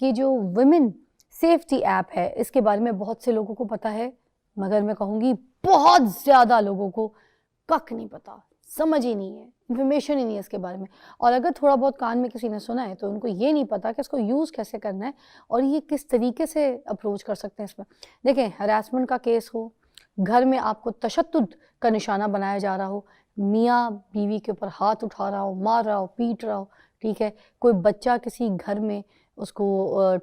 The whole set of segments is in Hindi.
कि जो वुमेन सेफ्टी ऐप है इसके बारे में बहुत से लोगों को पता है, मगर मैं कहूँगी बहुत ज़्यादा लोगों को कख नहीं पता, समझ ही नहीं है, इन्फॉर्मेशन ही नहीं है इसके बारे में। और अगर थोड़ा बहुत कान में किसी ने सुना है तो उनको ये नहीं पता कि इसको यूज़ कैसे करना है और ये किस तरीके से अप्रोच कर सकते हैं इसमें। देखें, हरासमेंट का केस हो, घर में आपको तशद्दुद का निशाना बनाया जा रहा हो, मियाँ बीवी के ऊपर हाथ उठा रहा हो, मार रहा हो, पीट रहा हो, ठीक है, कोई बच्चा किसी घर में उसको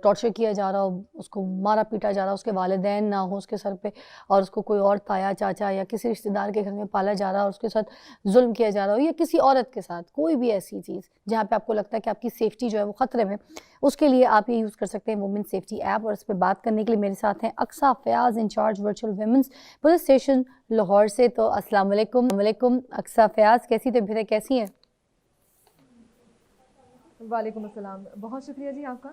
टॉर्चर किया जा रहा हो, उसको मारा पीटा जा रहा हो, उसके वालिदैन ना हो उसके सर पे और उसको कोई और ताया चाचा या किसी रिश्तेदार के घर में पाला जा रहा हो, उसके साथ जुल्म किया जा रहा हो, या किसी औरत के साथ कोई भी ऐसी चीज़ जहाँ पे आपको लगता है कि आपकी सेफ्टी जो है वो ख़तरे में, उसके लिए आप ये यूज़ कर सकते हैं वुमेन सेफ्टी ऐप। और इस पर बात करने के लिए मेरे साथ हैं Aqsa Fayyaz, incharge virtual women's police station Lahore से। तो अस्सलाम वालेकुम अक्सा फयाज़, कैसी तबीयत, कैसी हैं? वालेकुम अस्सलाम, बहुत शुक्रिया जी आपका।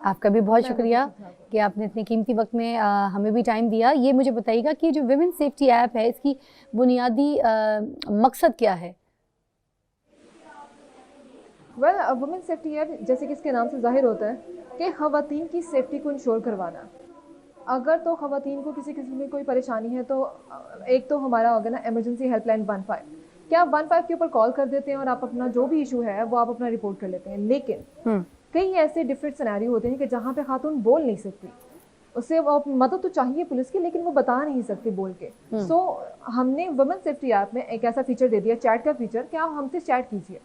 आपका भी बहुत शुक्रिया कि आपने इतने कीमती वक्त में हमें भी टाइम दिया। ये मुझे बताइएगा कि जो वुमेन सेफ्टी ऐप है इसकी बुनियादी मकसद क्या है? वुमेन सेफ्टी ऐप जैसे कि इसके नाम से जाहिर होता है कि ख़वातीन की सेफ्टी को इंश्योर करवाना। अगर तो ख़वातीन को किसी किस्म की कोई परेशानी है तो एक तो हमारा होगा ना इमरजेंसी हेल्पलाइन 15, क्या आप 15 के ऊपर कॉल कर देते हैं और आप अपना जो भी इशू है वो आप अपना रिपोर्ट कर लेते हैं। लेकिन कई ऐसे डिफरेंट सिनेरियो होते हैं कि जहाँ पे खातून बोल नहीं सकती, उससे वो मदद तो चाहिए पुलिस की लेकिन वो बता नहीं सकती बोल के। सो हमने वुमेन सेफ्टी ऐप में एक ऐसा फीचर दे दिया, चैट का फीचर, कि आप हमसे चैट कीजिए।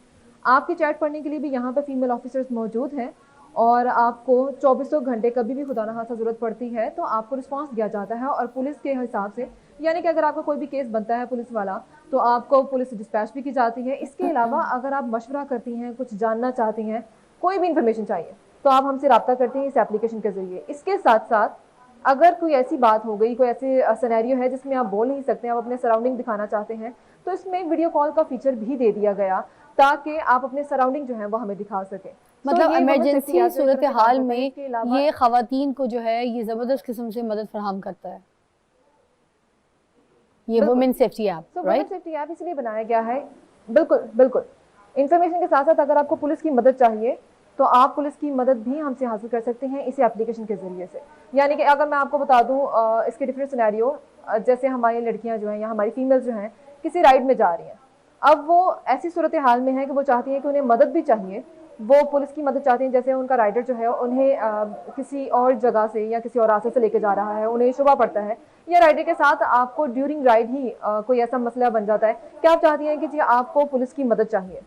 आपकी चैट पढ़ने के लिए भी यहाँ पे फीमेल ऑफिसर्स मौजूद हैं और आपको 24 घंटे कभी भी खुदा न खासा ज़रूरत पड़ती है तो आपको रिस्पांस दिया जाता है और पुलिस के हिसाब से, यानी कि अगर आपका कोई भी केस बनता है पुलिस वाला तो आपको पुलिस डिस्पैच भी की जाती है। इसके अलावा अगर आप मशवरा करती हैं, कुछ जानना चाहती हैं, कोई भी इंफॉर्मेशन चाहिए तो आप हमसे रब्ता करते हैं इस एप्लीकेशन के ज़रिए। इसके साथ साथ अगर कोई ऐसी बात हो गई, कोई ऐसे सिनेरियो है जिसमें आप बोल नहीं सकते, आप अपने सराउंडिंग दिखाना चाहते हैं, तो इसमें वीडियो कॉल का फीचर भी दे दिया गया ताकि आप अपने सराउंडिंग जो है वो हमें दिखा सकें। मतलब इमरजेंसी सूरत हाल में ये ख़वातीन को जो है ये ज़बरदस्त किस्म से मदद फराहम करता है, ये women safety app, right? Women safety app इसलिए बनाया गया है, बिल्कुल बिल्कुल। इंफॉर्मेशन के साथ साथ अगर आपको पुलिस की मदद चाहिए तो आप पुलिस की मदद भी हमसे हासिल कर सकते हैं इसी एप्लीकेशन के ज़रिए से। यानी कि अगर मैं आपको बता दूं इसके डिफरेंट सिनेरियो, जैसे हमारी लड़कियां जो हैं या हमारी फीमेल्स जो हैं किसी राइड में जा रही हैं, अब वो ऐसी सूरत हाल में है कि वो चाहती हैं कि उन्हें मदद भी चाहिए, वो पुलिस की मदद चाहती हैं। जैसे उनका राइडर जो है उन्हें किसी और जगह से या किसी और रास्ते से लेके जा रहा है, उन्हें शुबा पड़ता है, या राइडर के साथ आपको ड्यूरिंग राइड ही कोई ऐसा मसला बन जाता है कि आप चाहती हैं कि जी आपको पुलिस की मदद चाहिए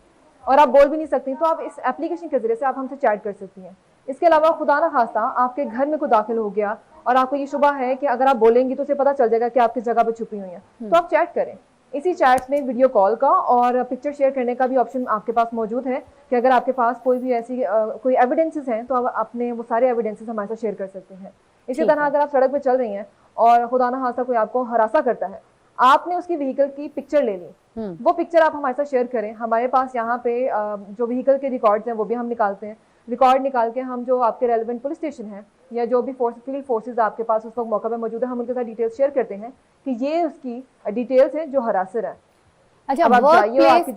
और आप बोल भी नहीं सकती, तो आप इस एप्लीकेशन के जरिए से आप हमसे चैट कर सकती हैं। इसके अलावा खुदा ना खास्ता आपके घर में कोई दाखिल हो गया और आपको ये शुबा है कि अगर आप बोलेंगी तो उसे पता चल जाएगा कि आप किस जगह पर छुपी हुई हैं, तो आप चैट करें। इसी चैट में वीडियो कॉल का और पिक्चर शेयर करने का भी ऑप्शन आपके पास मौजूद है कि अगर आपके पास कोई भी ऐसी कोई एविडेंसेस हैं तो आप अपने वो सारे एविडेंसेस हमारे साथ शेयर कर सकते हैं। इसी तरह अगर आप सड़क पर चल रही हैं और खुदा ना खास्ता कोई आपको हरासा करता है, आपने उसकी व्हीकल की पिक्चर ले ली, वो पिक्चर आप हमारे साथ शेयर करें। हमारे पास यहाँ पे जो व्हीकल के रिकॉर्ड्स हैं वो भी हम निकालते हैं। रिकॉर्ड निकाल के हम जो आपके रेलेवेंट पुलिस स्टेशन है या जो भी फील्ड फोर्सेस आपके पास उस वक्त मौका पे मौजूद है, हम उनके साथ डिटेल्स शेयर करते हैं कि ये उसकी डिटेल्स है जो हरासर है। अच्छा, वर्क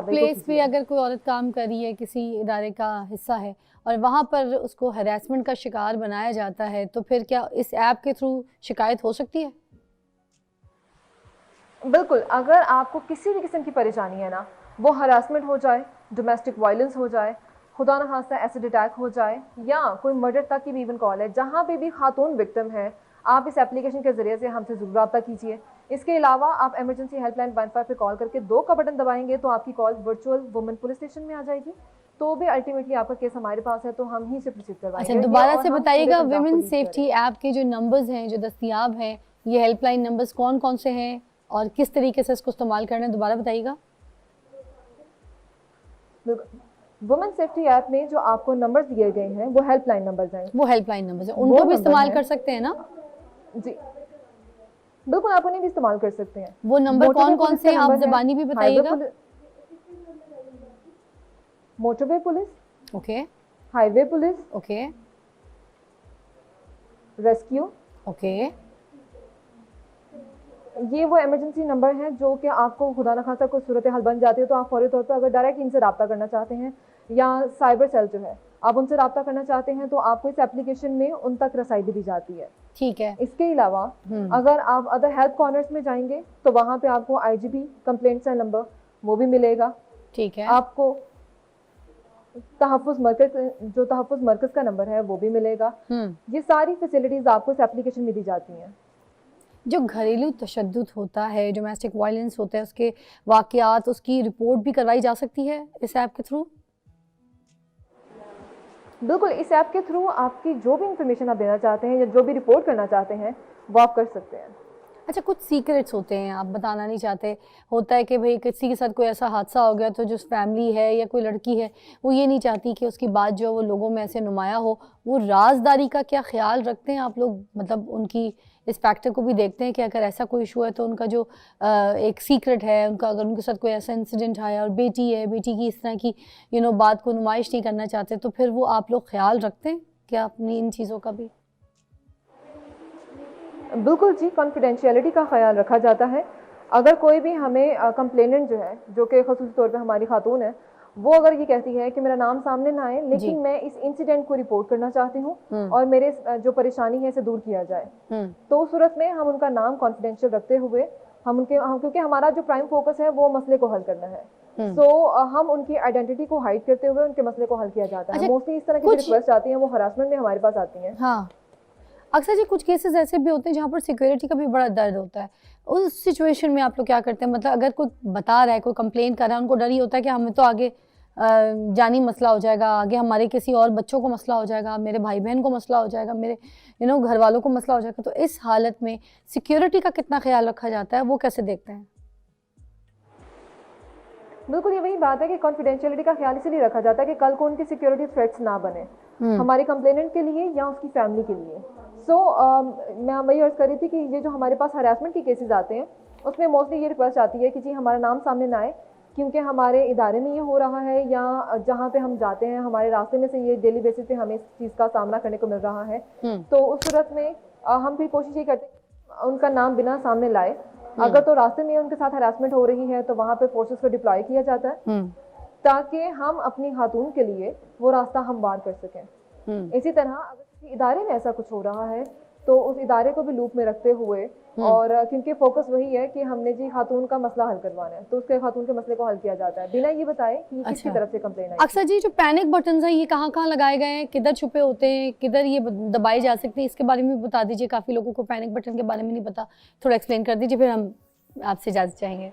प्लेस पे अगर कोई औरत काम कर रही है, किसी इदारे का हिस्सा है और वहाँ पर उसको हरासमेंट का शिकार बनाया जाता है, तो फिर क्या इस ऐप के थ्रू शिकायत हो सकती है? बिल्कुल, अगर आपको किसी भी किस्म की परेशानी है ना, वो हरासमेंट हो जाए, डोमेस्टिक वायलेंस हो जाए, खुदा न खास्ता एसिड अटैक हो जाए, या कोई मर्डर तक की भी इवन कॉल है, जहाँ पे भी खातून विक्टिम है, आप इस एप्लीकेशन के ज़रिए से हमसे ज़रूर रब्ता कीजिए। इसके अलावा आप इमरजेंसी हेल्पलाइन 15 पे कॉल करके 2 का बटन दबाएंगे तो आपकी call virtual women police station में आ जाएगी। तो भी अल्टीमेटली आपका केस हमारे पास है तो हम ही से प्रोसीड करवाएंगे। अच्छा, दोबारा से बताइएगा, वुमेन सेफ्टी ऐप के जो नंबर्स हैं जो दस्तयाब हैं, ये हेल्पलाइन नंबर्स कौन कौन से हैं और किस तरीके से इसको इस्तेमाल करना है, दोबारा बताइएगा। वुमेन सेफ्टी ऐप में जो आपको नंबर्स दिए गए हैं वो हेल्पलाइन नंबर्स हैं। वो हेल्पलाइन नंबर्स हैं, उनको भी इस्तेमाल कर सकते हैं ना? जी बिल्कुल, आप उन्हें भी इस्तेमाल कर सकते हैं। वो नंबर कौन कौन से हैं, आप ज़बानी भी बताइएगा। Motorway police, okay, highway police, okay, rescue, okay. ये वो इमरजेंसी नंबर हैं जो कि आपको खुदा न खास्ता कोई सूरत हाल बन जाती है तो आप फौरी तौर पर अगर डायरेक्ट इनसे रब्ता करना चाहते हैं, या साइबर सेल जो है आप उनसे रब्ता करना चाहते हैं तो आपको इस एप्लीकेशन में उन तक रसाई भी दी जाती है। ठीक है। इसके अलावा अगर आप अदर हेल्प कॉर्नर्स में जाएंगे तो वहाँ पे आपको IGP कंप्लेंट सेल नंबर वो भी मिलेगा। ठीक है। आपको तहफ़्फ़ुज़ मरकज़ का नंबर है वो भी मिलेगा। ये सारी फैसिलिटीज़ आपको इस एप्लीकेशन में दी जाती हैं। जो घरेलू तशद्दुद होता है, डोमेस्टिक वायलेंस होता है, उसके वाक़यात, उसकी रिपोर्ट भी करवाई जा सकती है इस ऐप के थ्रू? बिल्कुल, इस ऐप के थ्रू आपकी जो भी इंफॉर्मेशन आप देना चाहते हैं या जो भी रिपोर्ट करना चाहते हैं वो आप कर सकते हैं। अच्छा, कुछ सीक्रेट्स होते हैं आप बताना नहीं चाहते, होता है कि भाई किसी के साथ कोई ऐसा हादसा हो गया तो जो फैमिली है या कोई लड़की है वो ये नहीं चाहती कि उसकी बात जो है वो लोगों में ऐसे नुमाया हो, वो राजदारी का क्या ख्याल रखते हैं आप लोग? मतलब उनकी इस फैक्टर को भी देखते हैं कि अगर ऐसा कोई इशू है तो उनका जो एक सीक्रेट है उनका, अगर उनके साथ कोई ऐसा इंसिडेंट आया और बेटी है, बेटी की इस तरह की बात को नुमाइश नहीं करना चाहते, तो फिर वो आप लोग ख्याल रखते हैं क्या अपनी इन चीज़ों का भी? बिल्कुल जी, कॉन्फिडेंशियलिटी का ख्याल रखा जाता है। अगर कोई भी हमें कंप्लेनेंट जो है, जो कि ख़ुसूसी तौर पे हमारी खातून है, वो अगर ये कहती है कि मेरा नाम सामने ना आए लेकिन मैं इस इंसिडेंट को रिपोर्ट करना चाहती हूँ और मेरे जो परेशानी है इसे दूर किया जाए, तो उस सूरत में हम उनका नाम कॉन्फिडेंशियल रखते हुए क्योंकि हमारा जो प्राइम फोकस है वो मसले को हल करना है, हम उनकी आइडेंटिटी को हाइड करते हुए उनके मसले को हल किया जाता है। मोस्टली इस तरह की रिक्वेस्ट आती हैं वो हरासमेंट में हमारे पास आती हैं। हाँ, अक्सर जी कुछ केसेस ऐसे भी होते हैं जहाँ पर सिक्योरिटी का भी बड़ा दर्द होता है। उस सिचुएशन में आप लोग क्या करते हैं? मतलब अगर कोई बता रहा है, कोई कंप्लेन कर रहा है, उनको डर ही होता है कि हमें तो आगे जानी मसला हो जाएगा, आगे हमारे किसी और बच्चों को मसला हो जाएगा, मेरे भाई बहन को मसला हो जाएगा, मेरे घर वालों को मसला हो जाएगा। तो इस हालत में सिक्योरिटी का कितना ख्याल रखा जाता है, वो कैसे देखते हैं? बिल्कुल, ये वही बात है कि कॉन्फिडेंशियलिटी का ख्याल इसलिए रखा जाता है कि कल को उनकी सिक्योरिटी थ्रेट्स ना बने हमारे कंप्लेनेंट के लिए या उसकी फैमिली के लिए। मैं वही अर्ज कर रही थी कि ये जो हमारे पास हरासमेंट के केसेस आते हैं उसमें मोस्टली ये रिक्वेस्ट आती है कि जी हमारा नाम सामने ना आए क्योंकि हमारे इदारे में ये हो रहा है या जहाँ पे हम जाते हैं हमारे रास्ते में से ये डेली बेसिस पे हमें इस चीज़ का सामना करने को मिल रहा है। तो उस सूरत में हम फिर कोशिश ये करते हैं उनका नाम बिना सामने लाए। अगर तो रास्ते में उनके साथ हरासमेंट हो रही है तो वहाँ पे फोर्सेस को डिप्लॉय किया जाता है ताकि हम अपनी खातून के लिए वो रास्ता हमवार कर सकें। इसी तरह अगर किसी इदारे में ऐसा कुछ हो रहा है तो उस इदारे को भी लूप में रखते हुए और क्योंकि फोकस वही है कि हमने जी खातून का मसला हल करवाना है तो उसके खातून के मसले को हल किया जाता है बिना ये बताए कि किसकी तरफ से कंप्लेन आई। अक्सर जी जो पैनिक बटन्स हैं ये कहाँ कहाँ लगाए गए हैं, किधर छुपे होते हैं, किधर ये दबाए जा सकते हैं, इसके बारे में भी बता दीजिए। काफ़ी लोगों को पैनिक बटन के बारे में नहीं पता, थोड़ा एक्सप्लेन कर दीजिए, फिर हम आपसे इजाज़त चाहेंगे।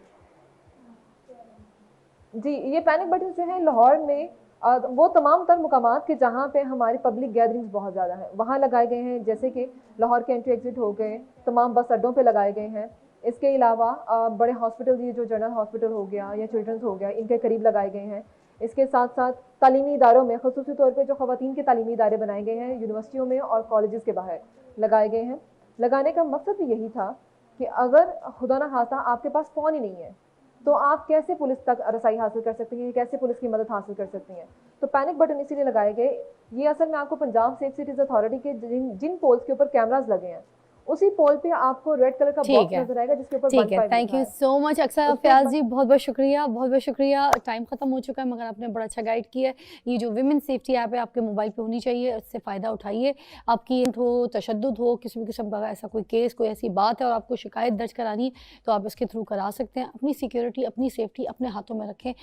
जी, ये पैनिक बटन जो है लाहौर में वो तमाम तर मुकामात के जहाँ पे हमारी पब्लिक गैदरिंग्स बहुत ज़्यादा हैं वहाँ लगाए गए हैं, जैसे कि लाहौर के एंट्री एग्जिट हो गए, तमाम बस अड्डों पे लगाए गए हैं। इसके अलावा बड़े हॉस्पिटल, ये जो जनरल हॉस्पिटल हो गया या चिल्ड्रंस हो गया, इनके करीब लगाए गए हैं। इसके साथ साथ तालीमी इदारों में, ख़ुसूसी तौर पर जो ख़वातीन के तालीमी इदारे बनाए गए हैं यूनिवर्सिटियों में और कॉलेजेस के बाहर लगाए गए हैं। लगाने का मकसद भी यही था कि अगर खुदा ना खास्ता आपके पास फ़ोन ही नहीं है तो आप कैसे पुलिस तक रसाई हासिल कर सकती हैं, कैसे पुलिस की मदद हासिल कर सकती हैं। तो पैनिक बटन इसीलिए लगाए गए। ये असल में आपको पंजाब सेफ सिटीज़ अथॉरिटी के जिन पोल्स के ऊपर कैमरास लगे हैं उसी पोल पे आपको रेड कलर का बॉक्स नजर आएगा जिसके ऊपर 15 लिखा है। थैंक यू सो मच अक्सर फयाज जी, बहुत बहुत शुक्रिया, बहुत बहुत शुक्रिया। टाइम ख़त्म हो चुका है मगर आपने बड़ा अच्छा गाइड किया है। ये जो विमेन सेफ्टी ऐप है आपके मोबाइल पे होनी चाहिए, इससे फ़ायदा उठाइए। आपकी हो तशद्दुद हो, किसी भी किस्म का ऐसा कोई केस, कोई ऐसी बात है और आपको शिकायत दर्ज करानी है तो आप इसके थ्रू करा सकते हैं। अपनी सिक्योरिटी, अपनी सेफ्टी अपने हाथों में रखें।